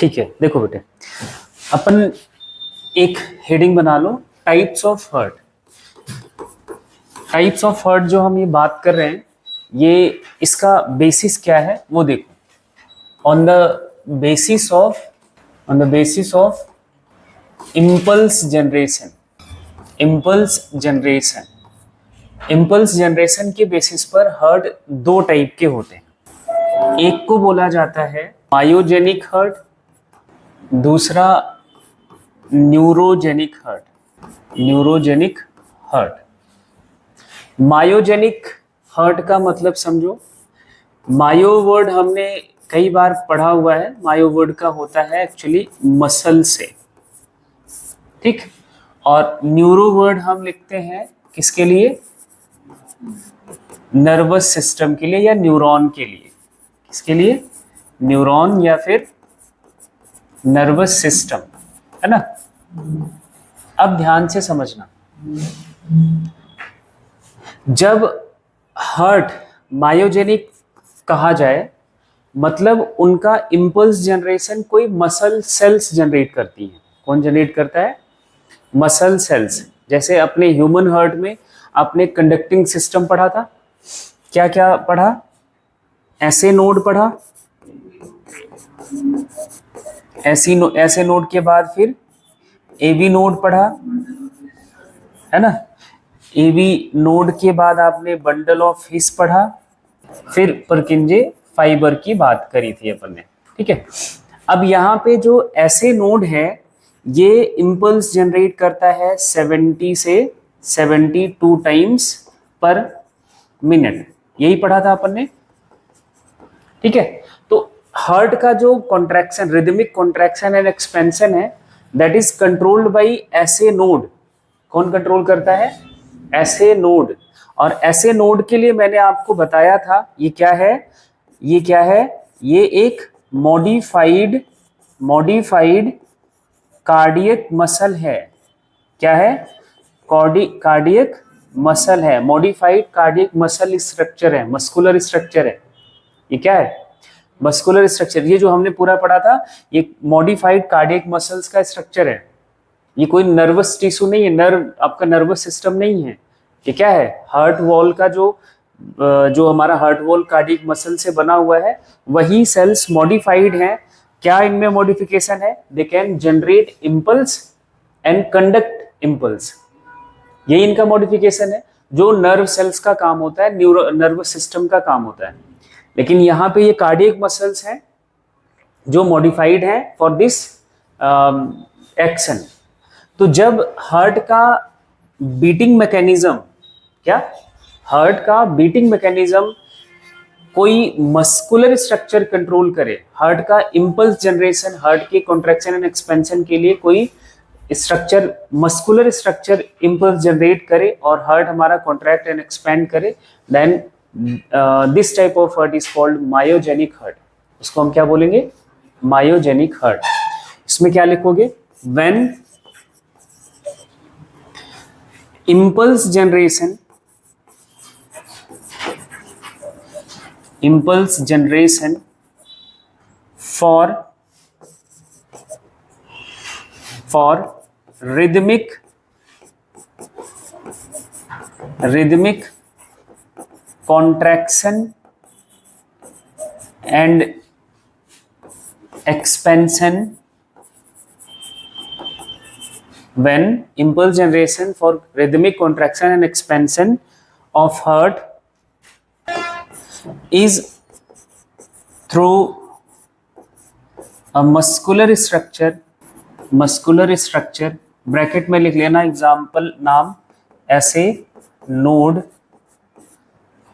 ठीक है, देखो बेटे, अपन एक हेडिंग बना लो, types of heart. Types of heart जो हम ये बात कर रहे हैं, ये इसका बेसिस क्या है वो देखो। On the basis of impulse generation. Impulse generation के बेसिस पर हार्ट दो टाइप के होते हैं। एक को बोला जाता है मायोजेनिक हार्ट, दूसरा न्यूरोजेनिक हार्ट। मायोजेनिक हार्ट का मतलब समझो। मायो वर्ड हमने कई बार पढ़ा हुआ है। मायो वर्ड का होता है एक्चुअली मसल से, ठीक। और न्यूरो वर्ड हम लिखते हैं किसके लिए? नर्वस सिस्टम के लिए या न्यूरॉन के लिए। किसके लिए? न्यूरॉन या फिर नर्वस सिस्टम, है ना। अब ध्यान से समझना, जब हार्ट मायोजेनिक कहा जाए मतलब उनका इम्पल्स जनरेशन कोई मसल सेल्स जनरेट करती हैं। कौन जनरेट करता है? Muscle cells. जैसे अपने ह्यूमन हार्ट में आपने कंडक्टिंग सिस्टम पढ़ा था, क्या क्या पढ़ा? ऐसे नोड पढ़ा, ऐसे नोड के बाद फिर एवी नोड पढ़ा, है ना। एवी नोड के बाद आपने बंडल ऑफ हिस पढ़ा, फिर परकिंजे फाइबर की बात करी थी अपन ने, ठीक है। अब यहाँ पे जो ऐसे नोड है ये इम्पल्स जनरेट करता है 70 से 72 टाइम्स पर मिनट। यही पढ़ा था अपन ने, ठीक है। तो हार्ट का जो contraction, rhythmic contraction and expansion है, दैट इज कंट्रोल्ड बाई ऐसे नोड। कौन कंट्रोल करता है? ऐसे नोड। और ऐसे नोड के लिए मैंने आपको बताया था ये क्या है, ये एक मॉडिफाइड कार्डियक मसल है। क्या है? कार्डियक मसल है, मॉडिफाइड कार्डियक मसल स्ट्रक्चर है, मस्कुलर स्ट्रक्चर है। ये क्या है? Muscular structure. ये जो हमने पूरा पढ़ा था ये मॉडिफाइड कार्डियक मसल्स का स्ट्रक्चर है। ये कोई नर्वस टिश्यू नहीं है, नर्व आपका नर्वस सिस्टम नहीं है। ये क्या है? हार्ट वॉल का जो हमारा हार्ट वॉल कार्डियक मसल से बना हुआ है, वही सेल्स मॉडिफाइड हैं। क्या इनमें मॉडिफिकेशन है? They can generate impulse and conduct impulse. यही इनका मॉडिफिकेशन है, जो नर्व सेल्स का काम होता है, नर्वस सिस्टम का काम होता है। लेकिन यहाँ पे ये कार्डियक मसल्स हैं जो मॉडिफाइड हैं फॉर दिस एक्शन। तो जब हार्ट का बीटिंग मैकेनिज्म, क्या हार्ट का बीटिंग मैकेनिज्म कोई मस्कुलर स्ट्रक्चर कंट्रोल करे, हार्ट का इम्पल्स जनरेशन, हार्ट के कॉन्ट्रैक्शन एंड एक्सपेंशन के लिए कोई structure, muscular structure impulse generate करे और हार्ट हमारा कॉन्ट्रैक्ट एंड एक्सपेंड करे, then this type of heart is called myogenic heart. इसको हम क्या बोलेंगे? Myogenic heart. इसमें क्या लिखोगे? When impulse generation for rhythmic contraction and expansion, when impulse generation for rhythmic contraction and expansion of heart is through a muscular structure, bracket में लिख लेना एग्जाम्पल नाम, ऐसे node,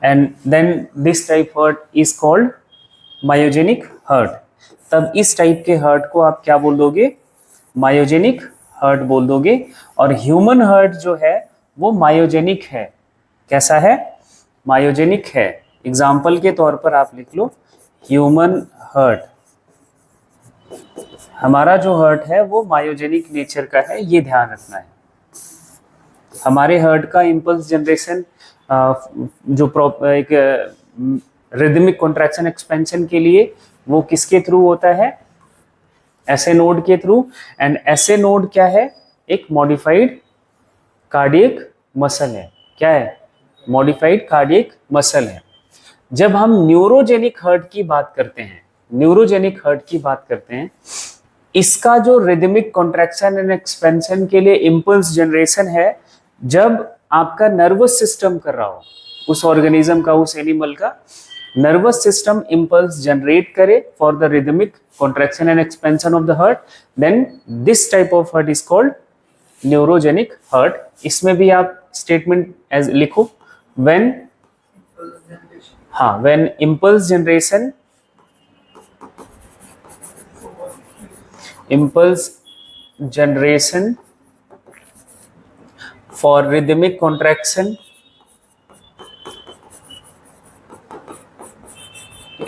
and then this type heart is called myogenic heart. तब इस type के heart को आप क्या बोल दोगे? मायोजेनिक हार्ट बोल दोगे। और ह्यूमन हार्ट जो है वो मायोजेनिक है। कैसा है? मायोजेनिक है। एग्जाम्पल के तौर पर आप लिख लो ह्यूमन हार्ट। हमारा जो हार्ट है वो मायोजेनिक नेचर का है, ये ध्यान रखना है। हमारे हार्ट का इम्पल्स जनरेशन जो एक रिदमिक कॉन्ट्रैक्शन एक्सपेंशन के लिए वो किसके थ्रू होता है? ऐसे नोड के थ्रू। एंड ऐसे नोड क्या है, एक मॉडिफाइड कार्डियक मसल है। क्या है, मॉडिफाइड कार्डियक मसल है। जब हम न्यूरोजेनिक हार्ट की बात करते हैं, न्यूरोजेनिक हार्ट की बात करते हैं, इसका जो रिदमिक कॉन्ट्रैक्शन एंड एक्सपेंशन के लिए इम्पल्स जनरेशन है, जब आपका नर्वस सिस्टम कर रहा हो, उस ऑर्गेनिज्म का, उस एनिमल का नर्वस सिस्टम इम्पल्स जनरेट करे for the rhythmic contraction and expansion of the heart, then this type of heart is called neurogenic heart. इसमें भी आप स्टेटमेंट एज लिखो, व्हेन, हाँ, when impulse generation, impulse generation for rhythmic contraction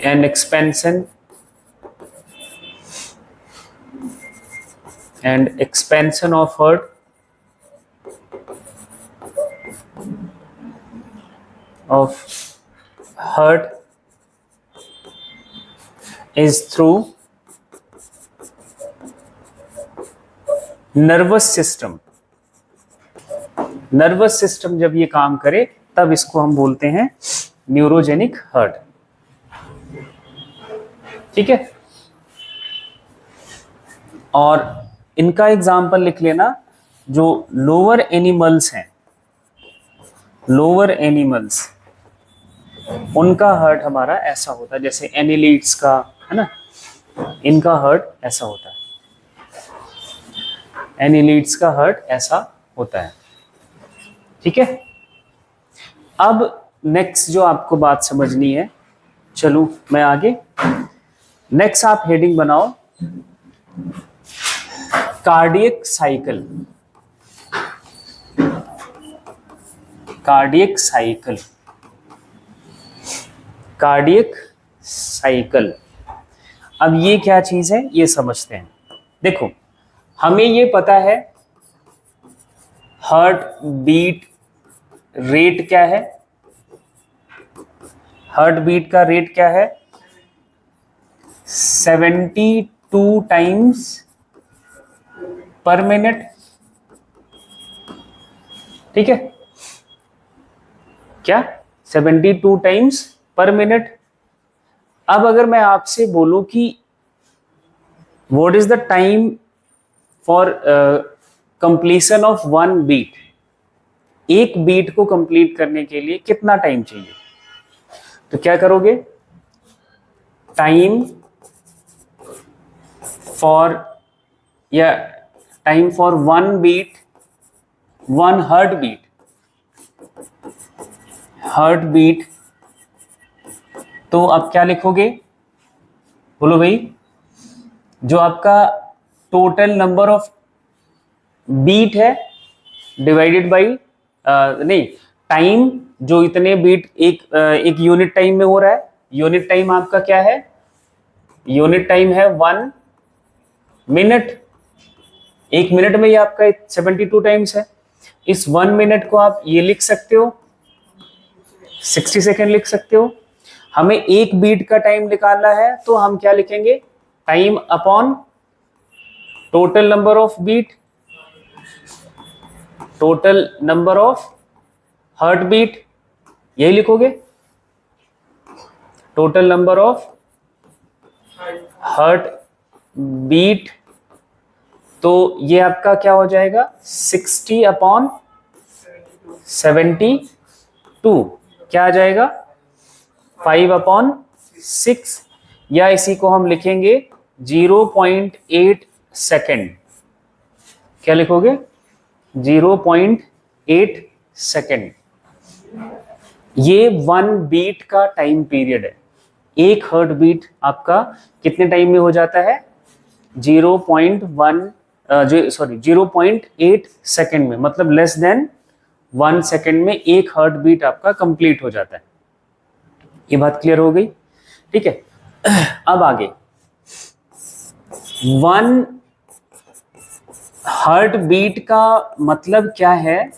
and expansion of heart is through nervous system. Nervous system जब ये काम करे तब इसको हम बोलते हैं न्यूरोजेनिक हार्ट। ठीक है, और इनका एग्जाम्पल लिख लेना, जो लोअर एनिमल्स हैं, लोअर एनिमल्स, उनका हार्ट हमारा ऐसा होता है, जैसे एनिलीड्स का है ना, इनका हार्ट ऐसा होता है, एनिलीड्स का हार्ट ऐसा होता है। ठीक है, अब नेक्स्ट जो आपको बात समझनी है, चलो मैं आगे, नेक्स्ट आप हेडिंग बनाओ, cardiac cycle. Cardiac cycle, cardiac cycle. अब ये क्या चीज है ये समझते हैं। देखो, हमें ये पता है हार्ट बीट रेट क्या है, हार्ट बीट का रेट क्या है, 72 टाइम्स पर मिनट। ठीक है, क्या 72 टाइम्स पर मिनट। अब अगर मैं आपसे बोलूं कि what is the time for completion of one beat, एक बीट को कंप्लीट करने के लिए कितना टाइम चाहिए, तो क्या करोगे, टाइम फॉर, या time for one beat, one heart beat, heart beat, तो आप क्या लिखोगे, बोलो भाई, जो आपका टोटल नंबर ऑफ बीट है डिवाइडेड बाई, नहीं, टाइम, जो इतने बीट एक यूनिट टाइम में हो रहा है, यूनिट टाइम आपका क्या है, यूनिट टाइम है 1 मिनट, एक मिनट में ये आपका 72 टाइम्स है। इस 1 मिनट को आप ये लिख सकते हो, 60 सेकेंड लिख सकते हो। हमें एक बीट का टाइम निकालना है, तो हम क्या लिखेंगे, time upon total number of beat, total number of heart beat, यही लिखोगे, total number of heart beat. तो ये आपका क्या हो जाएगा, 60 अपॉन 72, क्या आ जाएगा, 5 अपॉन 6, या इसी को हम लिखेंगे 0.8 सेकेंड। क्या लिखोगे, 0.8 सेकेंड। ये 1 बीट का टाइम पीरियड है। एक हार्ट बीट आपका कितने टाइम में हो जाता है, 0.8 सेकेंड में, मतलब लेस देन 1 सेकेंड में एक हार्ट बीट आपका कंप्लीट हो जाता है। ये बात क्लियर हो गई, ठीक है। अब आगे, 1 हार्ट बीट का मतलब क्या है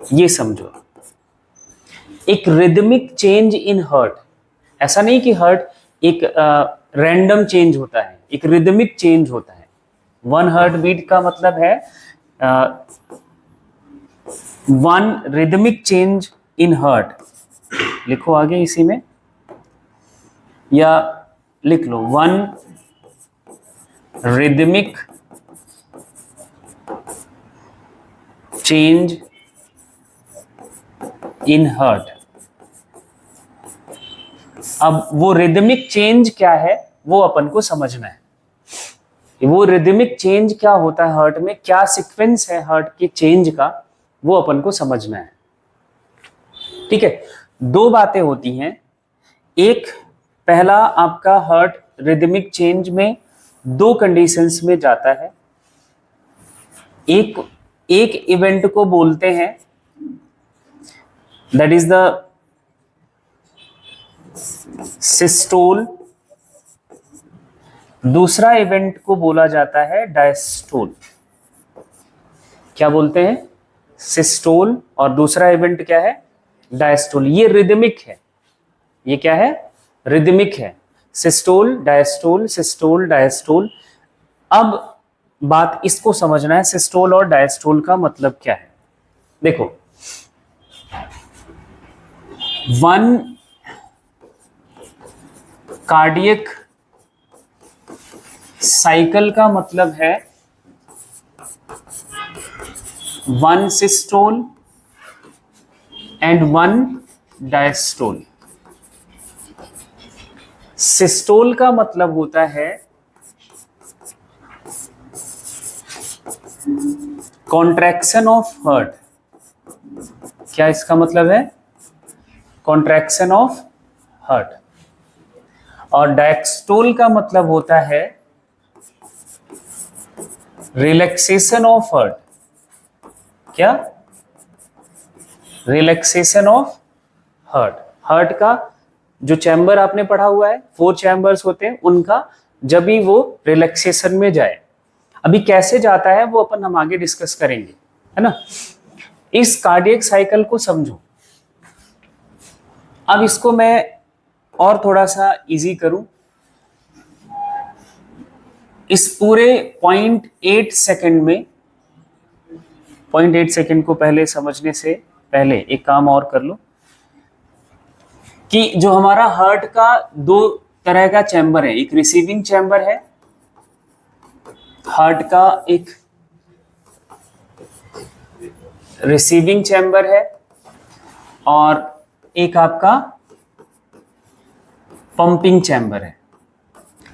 ये समझो। एक रिदमिक चेंज इन हार्ट, ऐसा नहीं कि हार्ट एक रैंडम चेंज होता है, एक रिदमिक चेंज होता है। 1 हार्ट बीट का मतलब है 1 रिदमिक चेंज इन हार्ट। लिखो आगे इसी में, या लिख लो 1 रिदमिक चेंज इन हार्ट। अब वो रिदमिक चेंज क्या है वो अपन को समझना है। वो रिदमिक चेंज क्या होता है हार्ट में, क्या सीक्वेंस है हार्ट के चेंज का, वो अपन को समझना है। ठीक है, 2 बातें होती हैं। एक, पहला आपका हार्ट रिदमिक चेंज में 2 कंडीशंस में जाता है। एक इवेंट को बोलते हैं दैट इज द सिस्टोल, दूसरा इवेंट को बोला जाता है डायस्टोल। क्या बोलते हैं? सिस्टोल, और दूसरा इवेंट क्या है? डायस्टोल। ये रिदमिक है, ये क्या है? रिदमिक है। Systole diastole, systole diastole. अब बात इसको समझना है, सिस्टोल और डायस्टोल का मतलब क्या है। देखो, 1 कार्डियक साइकिल का मतलब है 1 सिस्टोल एंड 1 डायस्टोल। सिस्टोल का मतलब होता है कॉन्ट्रैक्शन ऑफ हार्ट। क्या इसका मतलब है? Contraction of heart. और डायस्टोल का मतलब होता है रिलैक्सेशन ऑफ हार्ट। क्या? Relaxation of heart. हार्ट का जो चैम्बर आपने पढ़ा हुआ है, 4 चैम्बर्स होते हैं, उनका जब भी वो रिलैक्सेशन में जाए, अभी कैसे जाता है वो अपन हम आगे डिस्कस करेंगे, है ना। इस कार्डियक साइकिल को समझो। अब इसको मैं और थोड़ा सा इजी करूं। इस पूरे 0.8 सेकंड में, 0.8 सेकंड को पहले समझने से पहले एक काम और कर लो कि जो हमारा हार्ट का 2 तरह का चैम्बर है, एक रिसीविंग चैम्बर है हार्ट का, एक रिसीविंग चैम्बर है, और एक आपका पंपिंग चैम्बर है।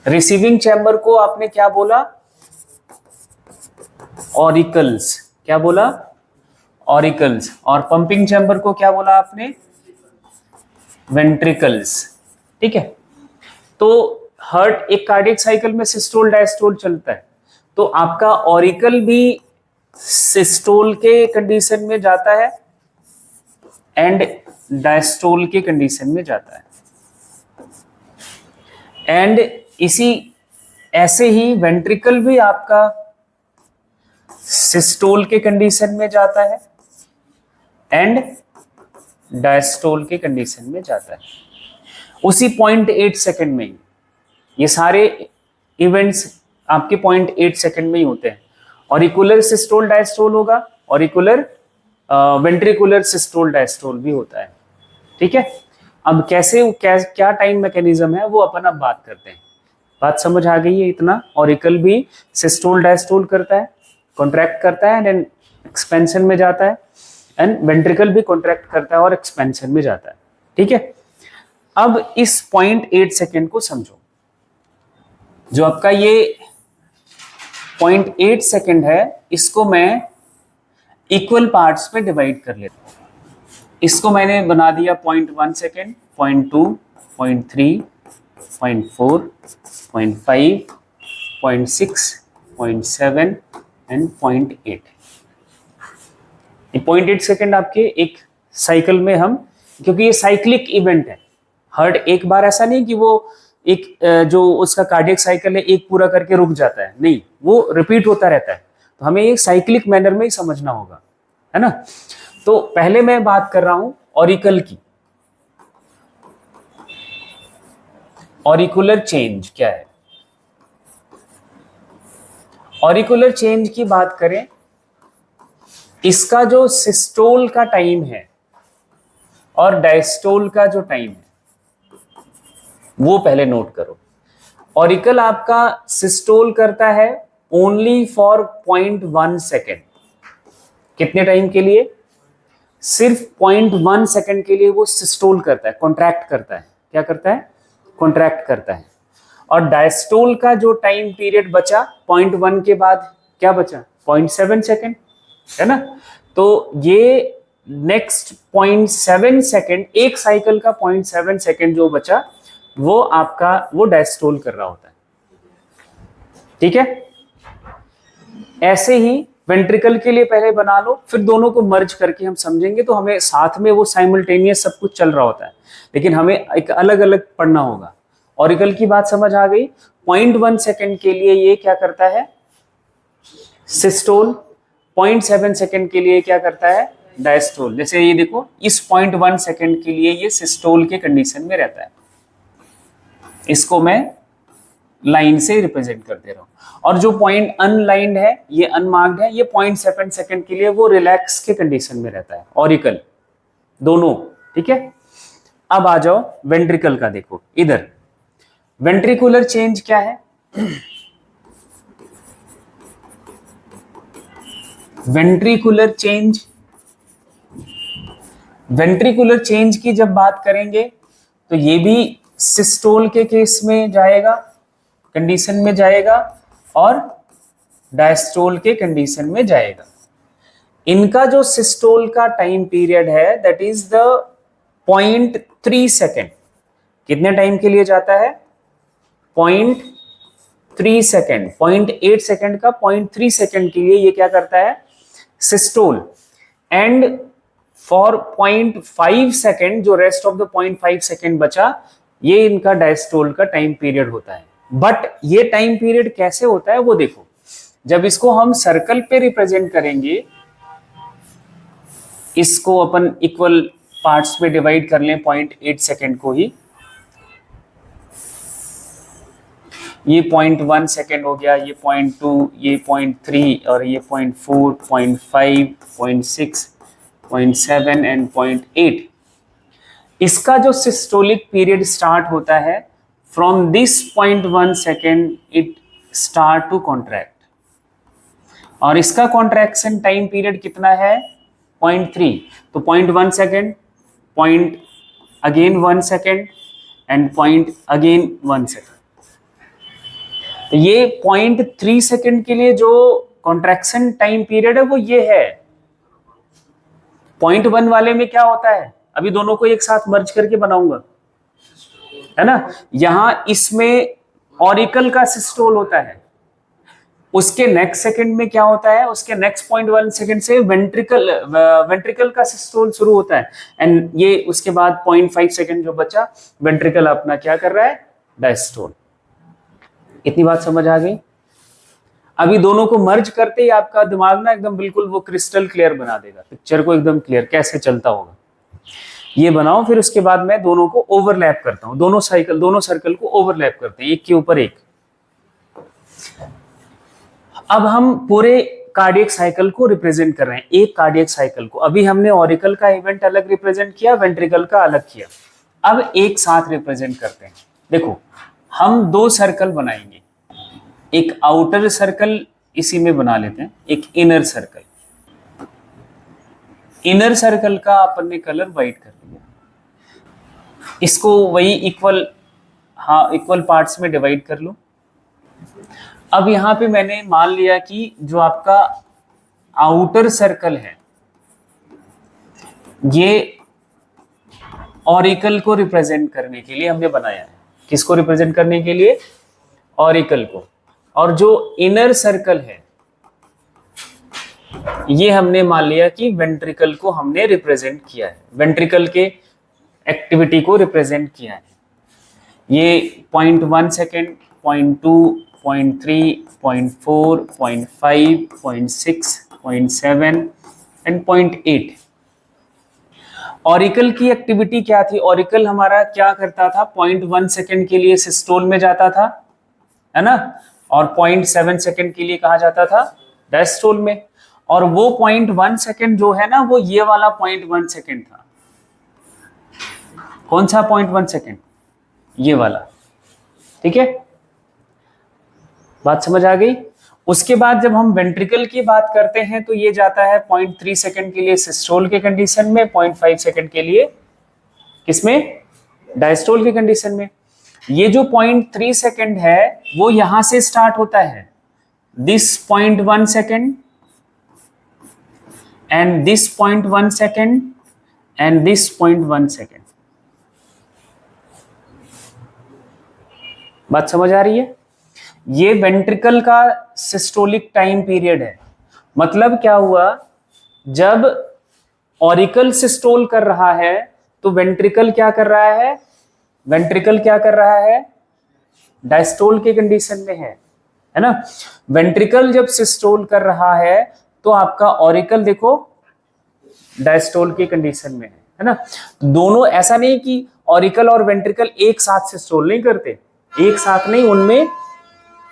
रिसीविंग चैम्बर को आपने क्या बोला? ऑरिकल्स। क्या बोला? ऑरिकल्स। और पंपिंग चैम्बर को क्या बोला आपने? वेंट्रिकल्स। ठीक है, तो हार्ट एक कार्डियक साइकिल में सिस्टोल डायस्टोल चलता है, तो आपका ऑरिकल भी सिस्टोल के कंडीशन में जाता है एंड डायस्टोल के कंडीशन में जाता है। एंड इसी ऐसे ही वेंट्रिकल भी आपका सिस्टोल के कंडीशन में जाता है एंड डायस्टोल के कंडीशन में जाता है। उसी 0.8 सेकंड में ही ये सारे इवेंट्स आपके 0.8 सेकंड में ही होते हैं। ऑरिकुलर सिस्टोल डायस्टोल होगा, ऑरिकुलर वेंट्रिकुलर सिस्टोल डायस्टोल भी होता है। ठीक है, अब कैसे क्या टाइम मैकेनिज्म है वो अपन अब बात करते हैं। बात समझ आ गई है इतना? ऑरिकल भी सिस्टोल डायस्टोल करता है, कॉन्ट्रैक्ट करता है एंड एक्सपेंशन में जाता है, एंड वेंट्रिकल भी कॉन्ट्रैक्ट करता है और एक्सपेंशन में जाता है। ठीक है, अब इस 0.8 सेकेंड को समझो। जो आपका ये 0.8 सेकेंड है, इसको मैं इक्वल पार्ट्स में डिवाइड कर लेता हूं। इसको मैंने बना दिया 0.1 सेकेंड, 0.2, 0.3, 0.4, 0.5, 0.6, 0.7 एंड 0.8। 0.8 सेकेंड आपके एक साइकिल में हम, क्योंकि ये साइक्लिक इवेंट है, हार्ट एक बार ऐसा नहीं कि वो एक जो उसका कार्डियक साइकिल है एक पूरा करके रुक जाता है, नहीं, वो रिपीट होता रहता है। तो हमें ये साइक्लिक मैनर में ही समझना होगा, है ना। तो पहले मैं बात कर रहा हूं ऑरिकल की। ऑरिकुलर चेंज क्या है? ऑरिकुलर चेंज की बात करें, इसका जो सिस्टोल का टाइम है और डायस्टोल का जो टाइम है वो पहले नोट करो। ऑरिकल आपका सिस्टोल करता है ओनली फॉर 0.1 सेकेंड। कितने टाइम के लिए? सिर्फ 0.1 सेकेंड के लिए वो सिस्टोल करता है, कॉन्ट्रैक्ट करता है। क्या करता है? कॉन्ट्रैक्ट करता है। और डायस्टोल का जो टाइम पीरियड बचा 0.1 के बाद क्या बचा? 0.7 सेकेंड, है ना? तो ये नेक्स्ट 0.7 सेकेंड, एक साइकिल का 0.7 सेकेंड जो बचा वो आपका वो डायस्टोल कर रहा होता है। ठीक है? ऐसे ही वेंट्रिकल के लिए पहले बना लो, फिर दोनों को मर्ज करके हम समझेंगे, तो हमें साथ में वो साइमल्टेनियस सब कुछ चल रहा होता है, लेकिन हमें एक अलग अलग पढ़ना होगा। ऑरिकल की बात समझ आ गई? 0.1 सेकेंड के लिए ये क्या करता है? सिस्टोल। 0.7 सेकेंड के लिए क्या करता है? डायस्टोल। जैसे ये देखो, इस 0.1 सेकेंड के लिए ये सिस्टोल के कंडीशन में रहता है। इसको मैं लाइन से रिप्रेजेंट कर दे रहा हूं। और जो पॉइंट अनलाइंड है, ये अनमार्क्ड है, ये 0.7 सेकेंड के लिए वो रिलैक्स के कंडीशन में रहता है। ऑरिकल दोनों। ठीक है? अब आ जाओ वेंट्रिकल का। देखो इधर वेंट्रिकुलर चेंज क्या है? वेंट्रिकुलर चेंज, वेंट्रिकुलर चेंज की जब बात करेंगे तो ये भी सिस्टोल के केस में जाएगा, कंडीशन में जाएगा, और डायस्टोल के कंडीशन में जाएगा। इनका जो सिस्टोल का टाइम पीरियड है दैट इज द 0.3 सेकेंड। कितने टाइम के लिए जाता है? 0.3 सेकेंड। 0.8 सेकेंड का 0.3 सेकेंड के लिए ये क्या करता है? सिस्टोल। एंड फॉर 0.5 सेकेंड, जो रेस्ट ऑफ द 0.5 सेकेंड बचा, ये इनका डायस्टोल का टाइम पीरियड होता है। बट ये टाइम पीरियड कैसे होता है वो देखो। जब इसको हम सर्कल पे रिप्रेजेंट करेंगे, इसको अपन इक्वल पार्ट्स में डिवाइड कर लें 0.8 सेकेंड को ही, ये 0.1 सेकेंड हो गया, ये 0.2, ये 0.3, और ये 0.4, 0.5, 0.6, 0.7 एंड 0.8। इसका जो सिस्टोलिक पीरियड स्टार्ट होता है from this 0.1 second, it start to contract. और इसका कॉन्ट्रैक्शन टाइम पीरियड कितना है? 0.3। तो 0.1 second, point again 1 second, and point again 1 second. तो ये 0.3 सेकेंड के लिए जो कॉन्ट्रैक्शन टाइम पीरियड है वो ये है। 0.1 वाले में क्या होता है? अभी दोनों को एक साथ मर्ज करके बनाऊंगा, है ना? यहां इसमें ऑरिकल का सिस्टोल होता है, उसके नेक्स्ट सेकंड में क्या होता है? उसके नेक्स्ट 0.1 सेकंड से वेंट्रिकल का सिस्टोल शुरू होता है, एंड ये उसके बाद 0.5 सेकंड जो बचा, वेंट्रिकल अपना क्या कर रहा है? डायस्टोल। इतनी बात समझ आ गई? अभी दोनों को मर्ज करते ही आपका दिमाग ना एकदम बिल्कुल वो क्रिस्टल क्लियर बना देगा, पिक्चर को एकदम क्लियर कैसे चलता होगा ये बनाओ। फिर उसके बाद मैं दोनों को ओवरलैप करता हूं, दोनों सर्कल को ओवरलैप करते हैं एक के ऊपर एक। अब हम पूरे कार्डियक साइकिल को रिप्रेजेंट कर रहे हैं, एक कार्डियक साइकिल को। अभी हमने ऑरिकल का इवेंट अलग रिप्रेजेंट किया, वेंट्रिकल का अलग किया। अब एक साथ रिप्रेजेंट करते हैं। देखो हम दो सर्कल बनाएंगे, एक आउटर सर्कल इसी में बना लेते हैं, एक इनर सर्कल। इनर सर्कल का अपन ने कलर व्हाइट कर दिया, इसको वही इक्वल पार्ट्स में डिवाइड कर लो। अब यहां पे मैंने मान लिया कि जो आपका आउटर सर्कल है ये ऑरिकल को रिप्रेजेंट करने के लिए हमने बनाया है। किसको रिप्रेजेंट करने के लिए? ऑरिकल को। और जो इनर सर्कल है ये हमने मान लिया कि वेंट्रिकल को हमने रिप्रेजेंट किया है, वेंट्रिकल के एक्टिविटी को रिप्रेजेंट किया है। ये 0.1 सेकेंड, 0.2, 0.3, 0.4, 0.5, 0.6, 0.7 एंड 0.8। ऑरिकल की एक्टिविटी क्या थी? ऑरिकल हमारा क्या करता था? 0.1 सेकेंड के लिए सिस्टोल में जाता था, है ना, और 0.7 सेकेंड के लिए कहा जाता था? डायस्टोल में। और वो 0.1 सेकेंड जो है ना, वो ये वाला 0.1 सेकेंड था। कौन सा 0.1 सेकेंड? ये वाला। ठीक है, बात समझ आ गई? उसके बाद जब हम वेंट्रिकल की बात करते हैं तो ये जाता है 0.3 सेकेंड के लिए सिस्टोल के कंडीशन में, 0.5 सेकेंड के लिए किसमें? डायस्टोल के कंडीशन में। ये जो 0.3 सेकेंड है वो यहां से स्टार्ट होता है, this 0.1 second and this 0.1 second and this 0.1 second. बात समझ आ रही है? ये वेंट्रिकल का सिस्टोलिक टाइम पीरियड है। मतलब क्या हुआ, जब ऑरिकल सिस्टोल कर रहा है तो वेंट्रिकल क्या कर रहा है? वेंट्रिकल क्या कर रहा है? डायस्टोल के कंडीशन में है ना। वेंट्रिकल जब सिस्टोल कर रहा है तो आपका ऑरिकल देखो डायस्टोल की कंडीशन में है ना। दोनों, ऐसा नहीं कि ऑरिकल और वेंट्रिकल एक साथ सिस्टोल नहीं करते, एक साथ नहीं, उनमें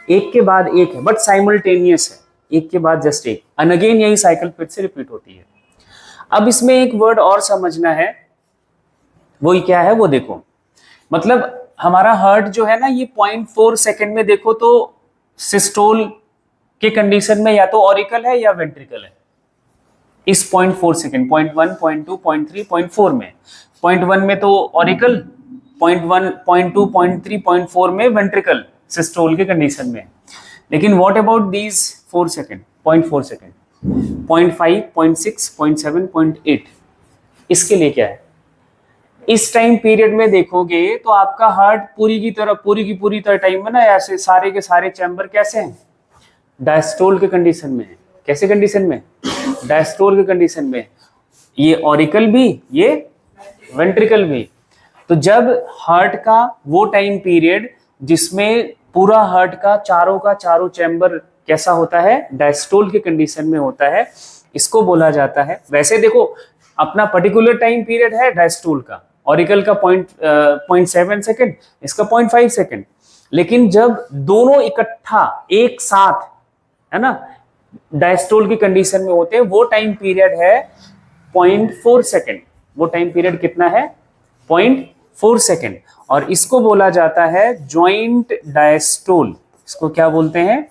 एक के बाद एक है, बट साइमल्टेनियस है, एक के बाद जस्ट एक, एंड अगेन यही साइकिल फिर से रिपीट होती है। अब इसमें एक वर्ड और समझना है, वो क्या है वो देखो। मतलब हमारा हार्ट जो है ना, ये 0.4 सेकेंड में देखो तो सिस्टोल के कंडीशन में या तो ऑरिकल है या वेंट्रिकल है। इस 0.4 सेकेंड, 0.1, 0.2, 0.3, 0.4 में, 0.1 में तो ऑरिकल, 0.1, 0.2, 0.3, 0.4 में वेंट्रिकल सिस्टोल के कंडीशन में। लेकिन what about these 4 second, 0.4 second, 0.5, 0.6, 0.7, 0.8, इसके लिए क्या है? इस टाइम पीरियड में देखोगे तो आपका हार्ट पूरी की पूरी तरह टाइम में ना ऐसे सारे के सारे चैम्बर कैसे हैं? डायस्टोल के कंडीशन में है। कैसे कंडीशन में? डायस्टोल के कंडीशन में। ये ऑरिकल भी, ये वेंट्रिकल भी। तो जब हार्ट का वो टाइम पीरियड जिसमें पूरा हार्ट का चारों चैम्बर कैसा होता है? डायस्टोल के कंडीशन में होता है, इसको बोला जाता है। वैसे देखो अपना पर्टिकुलर टाइम पीरियड है डायस्टोल का, ऑरिकल का 0.7 सेकेंड, इसका 0.5 सेकेंड। लेकिन जब दोनों इकट्ठा एक साथ, है ना, डायस्टोल की कंडीशन में होते हैं, वो टाइम पीरियड है 0.4 सेकेंड। वो टाइम पीरियड कितना है? 0.4 सेकेंड। और इसको बोला जाता है जॉइंट डायस्टोल। इसको क्या बोलते हैं?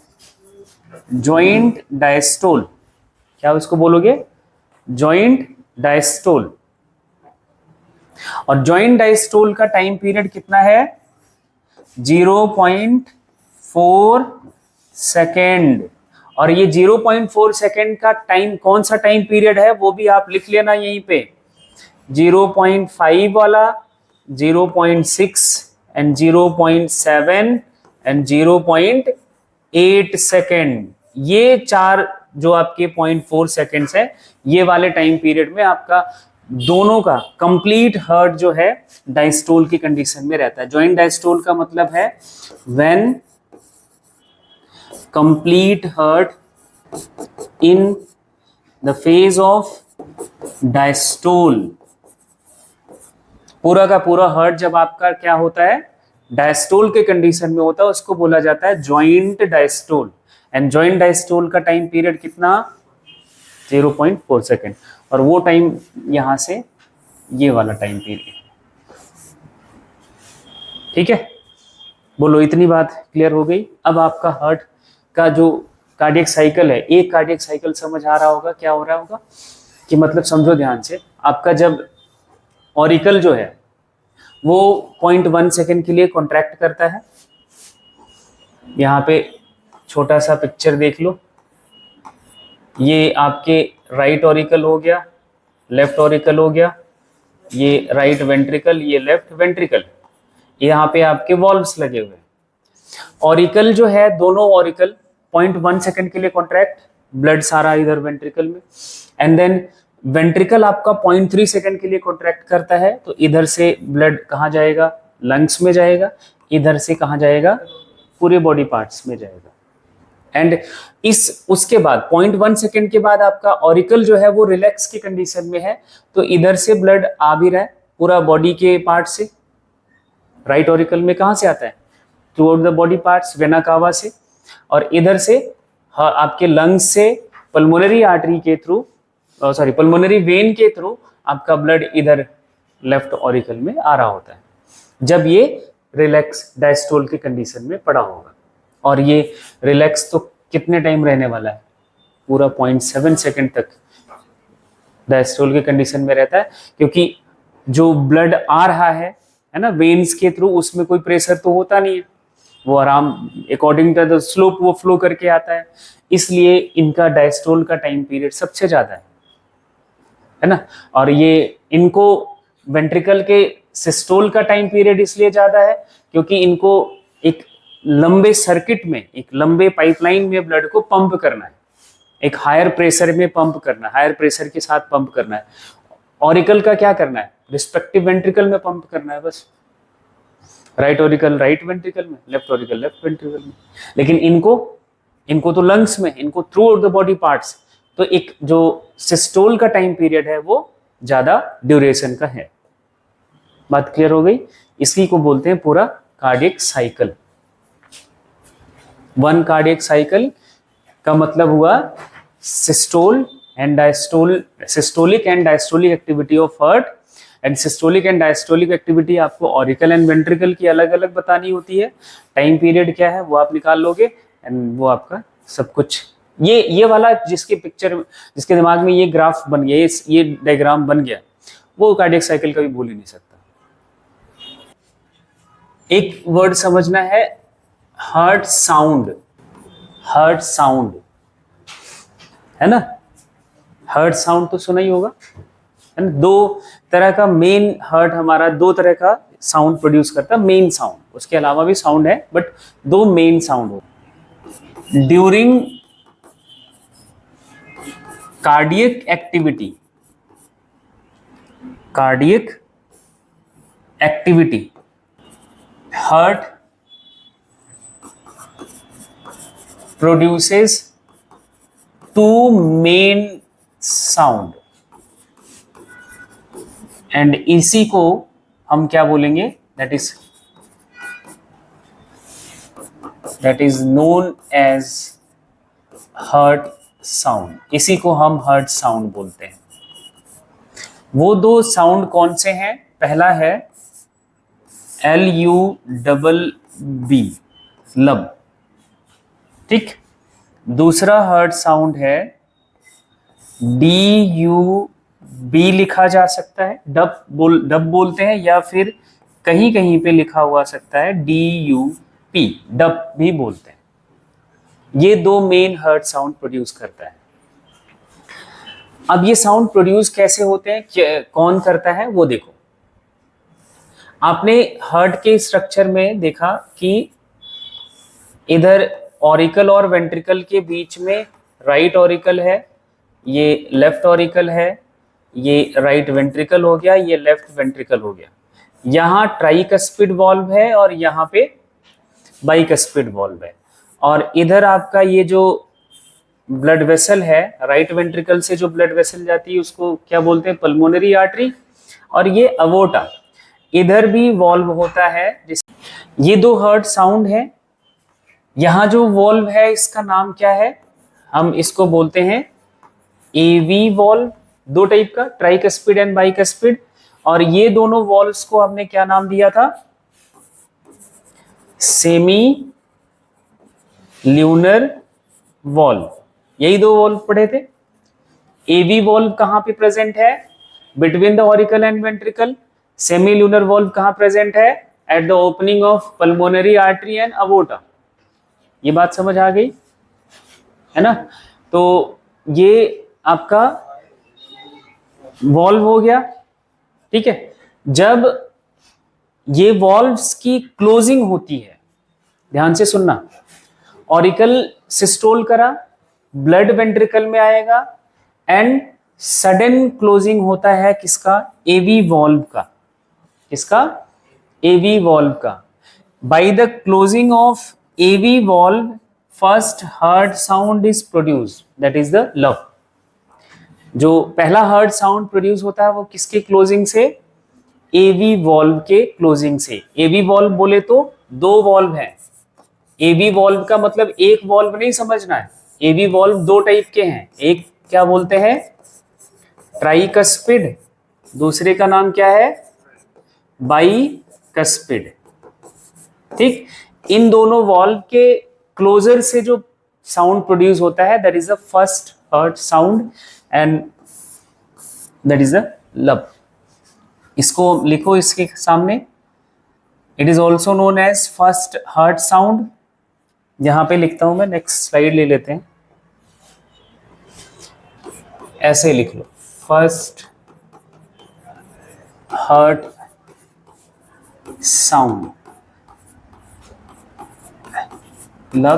Joint diastole. क्या इसको बोलोगे? Joint diastole. और जॉइंट डायस्टोल का टाइम पीरियड कितना है? 0.4 सेकेंड। और ये 0.4 सेकेंड का टाइम, कौन सा टाइम पीरियड है वो भी आप लिख लेना यहीं पे। 0.5 वाला, 0.6 एंड 0.7 एंड 0.8 सेकेंड। ये चार जो आपके 0.4 सेकेंड्स है, ये वाले टाइम पीरियड में आपका दोनों का कंप्लीट हार्ट जो है डायस्टोल की कंडीशन में रहता है। जॉइंट डायस्टोल का मतलब है when complete heart in the phase of diastole. पूरा का पूरा हार्ट जब आपका क्या होता है? डायस्टोल के कंडीशन में होता है, उसको बोला जाता है joint diastole. And joint diastole का टाइम पीरियड कितना? 0.4 सेकेंड। और वो टाइम यहां से ये वाला टाइम पीरियड। ठीक है, बोलो इतनी बात क्लियर हो गई? अब आपका हार्ट का जो कार्डियक साइकिल है, एक कार्डियक साइकिल समझ आ रहा होगा क्या हो रहा होगा कि मतलब समझो ध्यान से। आपका जब ऑरिकल जो है वो 0.1 सेकेंड के लिए कॉन्ट्रैक्ट करता है। यहाँ पे छोटा सा पिक्चर देख लो, ये आपके राइट ऑरिकल हो गया, लेफ्ट ऑरिकल हो गया, ये राइट वेंट्रिकल, ये लेफ्ट वेंट्रिकल, यहाँ पे आपके वॉल्व्स लगे हुए। ऑरिकल जो है, दोनों ऑरिकल 0.1 सेकेंड के लिए कॉन्ट्रैक्ट, ब्लड सारा इधर वेंट्रिकल में। एंड देन वेंट्रिकल आपका 0.3 सेकेंड के लिए कॉन्ट्रैक्ट करता है, तो इधर से ब्लड कहाँ जाएगा? लंग्स में जाएगा। इधर से कहाँ जाएगा? पूरे बॉडी पार्ट्स में जाएगा। एंड इस उसके बाद 0.1 सेकेंड के बाद आपका ऑरिकल जो है वो रिलैक्स की कंडीशन में है, तो इधर से ब्लड आ भी रहा है पूरा बॉडी के पार्ट से। राइट ऑरिकल में कहां से आता है? Through out the body parts, vena cava से, और इधर से आपके लंग्स से पल्मोनरी आर्टरी के थ्रू, सॉरी पल्मोनरी वेन के थ्रू आपका ब्लड इधर लेफ्ट ऑरिकल में आ रहा होता है जब ये रिलैक्स डायस्टोल की कंडीशन में पड़ा होगा। और ये रिलैक्स तो कितने टाइम रहने वाला है? पूरा 0.7 सेकेंड तक डायस्टोल की कंडीशन में रहता है, क्योंकि जो ब्लड आ रहा है ना वेन्स के थ्रू, उसमें कोई प्रेशर तो होता नहीं है, वो आराम अकॉर्डिंग टू द स्लोप वो फ्लो करके आता है, इसलिए इनका डायस्टोल का टाइम पीरियड सबसे ज्यादा है ना। और ये इनको वेंट्रिकल के सिस्टोल का टाइम पीरियड इसलिए ज्यादा है क्योंकि इनको एक लंबे सर्किट में, एक लंबे पाइपलाइन में ब्लड को पंप करना है, एक हायर प्रेशर में पंप करना है, हायर प्रेशर के साथ पंप करना है। ऑरिकल का क्या करना है? रिस्पेक्टिव वेंट्रिकल में पंप करना है बस। राइट ऑरिकल राइट वेंट्रिकल में, लेफ्ट ऑरिकल लेफ्ट वेंट्रिकल में। लेकिन इनको तो लंग्स में, इनको through out the body parts, तो एक जो सिस्टोल का टाइम पीरियड है वो ज्यादा ड्यूरेशन का है। बात क्लियर हो गई? इसी को बोलते हैं पूरा cardiac cycle. One cardiac cycle का मतलब हुआ systole and diastole, systolic and diastolic activity of heart. And systolic and diastolic activity आपको ऑरिकल एंड वेंट्रिकल की अलग अलग बतानी होती है। टाइम पीरियड क्या है वो आप निकाल लोगे एंड वो आपका सब कुछ, ये वाला जिसके पिक्चर, जिसके दिमाग में ये ग्राफ बन गया, ये डायग्राम बन गया, वो कार्डियक साइकिल कभी भूल ही नहीं सकता। एक वर्ड समझना है, हार्ट साउंड। हार्ट साउंड है ना, हार्ट साउंड तो सुना ही होगा है ना। दो तरह का मेन, हार्ट हमारा दो तरह का साउंड प्रोड्यूस करता है, मेन साउंड, उसके अलावा भी साउंड है बट दो मेन साउंड हो। During cardiac activity, cardiac activity heart produces two main sound, and इसी को हम क्या बोलेंगे? that is known as heart sound। इसी को हम heart sound बोलते हैं। वो दो साउंड कौन से हैं? पहला है LUBB, लब, ठीक। दूसरा हार्ट साउंड है DUB, लिखा जा सकता है डब बोलते हैं, या फिर कहीं कहीं पे लिखा हुआ सकता है DUP, डब भी बोलते हैं। ये दो मेन हार्ट साउंड प्रोड्यूस करता है। अब ये साउंड प्रोड्यूस कैसे होते हैं, कौन करता है वो देखो। आपने हार्ट के स्ट्रक्चर में देखा कि इधर ऑरिकल और वेंट्रिकल के बीच में राइट ऑरिकल है, ये लेफ्ट ऑरिकल है, ये राइट वेंट्रिकल हो गया, ये लेफ्ट वेंट्रिकल हो गया। यहाँ ट्राइकस्पिड वॉल्व है और यहाँ पे बाइकस्पिड वॉल्व है। और इधर आपका ये जो ब्लड वेसल है, राइट वेंट्रिकल से जो ब्लड वेसल जाती है उसको क्या बोलते हैं? Pulmonary artery. और ये अवोटा, इधर भी वॉल्व होता है। ये दो हार्ट साउंड है। यहां जो वॉल्व है इसका नाम क्या है? हम इसको बोलते हैं AV वॉल्व, दो टाइप का, ट्राइकस्पिड एंड बाइकस्पिड। और ये दोनों वॉल्व्स को हमने क्या नाम दिया था? Semi lunar valve. यही दो वॉल्व पढ़े थे। AV वॉल्व कहां पे प्रेजेंट है? Between the auricle and ventricle. Semi lunar valve कहां प्रेजेंट है? At the opening of pulmonary artery and aorta. ये बात समझ आ गई है ना। तो ये आपका वॉल्व हो गया, ठीक है। जब ये वॉल्व्स की क्लोजिंग होती है, ध्यान से सुनना, ऑरिकल सिस्टोल करा, ब्लड वेंट्रिकल में आएगा एंड सडन क्लोजिंग होता है किसका? AV वॉल्व का। किसका? AV वॉल्व का। By the closing of AV valve first heart sound is produced, that is the love. जो पहला हार्ट साउंड प्रोड्यूस होता है वो किसके क्लोजिंग से? एवी वॉल्व के क्लोजिंग से। एवी वॉल्व बोले तो दो वॉल्व हैं। एवी वॉल्व का मतलब एक वॉल्व नहीं समझना है। एवी वॉल्व दो टाइप के हैं, एक क्या बोलते हैं ट्राइकस्पिड, दूसरे का नाम क्या है बाइकस्पिड। ठीक, इन दोनों वॉल्व के क्लोजर से जो साउंड प्रोड्यूस होता है that is the first heart sound and that is the lub. इसको लिखो इसके सामने, it is also known as first heart sound. यहां पे लिखता हूं मैं, नेक्स्ट स्लाइड ले लेते हैं, ऐसे लिख लो first heart sound lub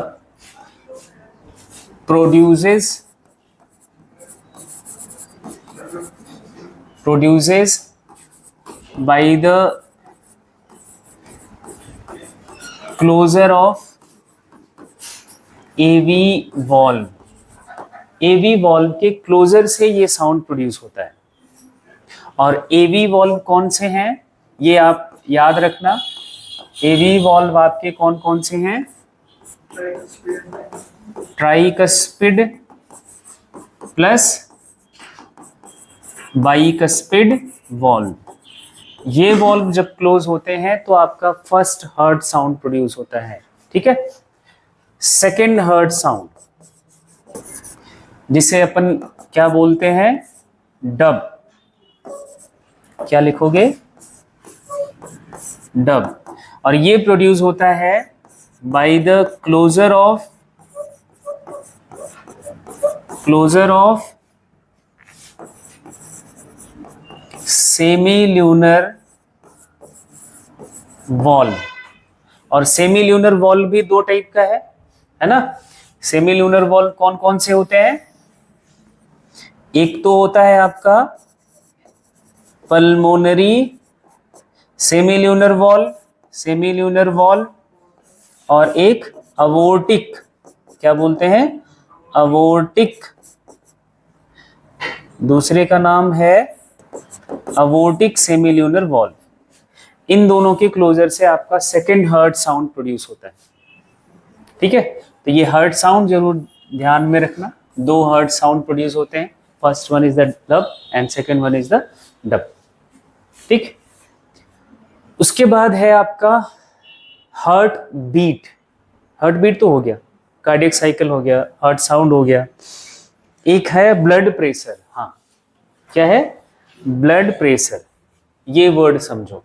produces by the closure of AV valve। AV valve के क्लोजर से ये साउंड प्रोड्यूस होता है। और AV valve कौन से हैं ये आप याद रखना। AV valve आपके कौन कौन से हैं? Tricuspid plus bicuspid valve. ये वॉल्व जब क्लोज होते हैं तो आपका फर्स्ट हार्ट साउंड प्रोड्यूस होता है। ठीक है, सेकेंड हार्ट साउंड जिसे अपन क्या बोलते हैं डब। क्या लिखोगे? डब। और ये प्रोड्यूस होता है by the closure of semilunar valve. और सेमील्यूनर वॉल्व भी दो टाइप का है ना। सेमील्यूनर वॉल्व कौन कौन से होते हैं? एक तो होता है आपका पल्मोनरी सेमील्यूनर वॉल्व और एक अवोर्टिक, क्या बोलते हैं अवोर्टिक, दूसरे का नाम है अवोर्टिक सेमील्यूनर वॉल्व। इन दोनों के क्लोजर से आपका सेकेंड हार्ट साउंड प्रोड्यूस होता है। ठीक है, तो ये हार्ट साउंड जरूर ध्यान में रखना। दो हार्ट साउंड प्रोड्यूस होते हैं, first one is the love and second one is the dub. ठीक, उसके बाद है आपका हार्ट बीट। हार्ट बीट तो हो गया, कार्डियक साइकिल हो गया, हार्ट साउंड हो गया। एक है ब्लड प्रेशर। हाँ, क्या है? Blood pressure. ये वर्ड समझो।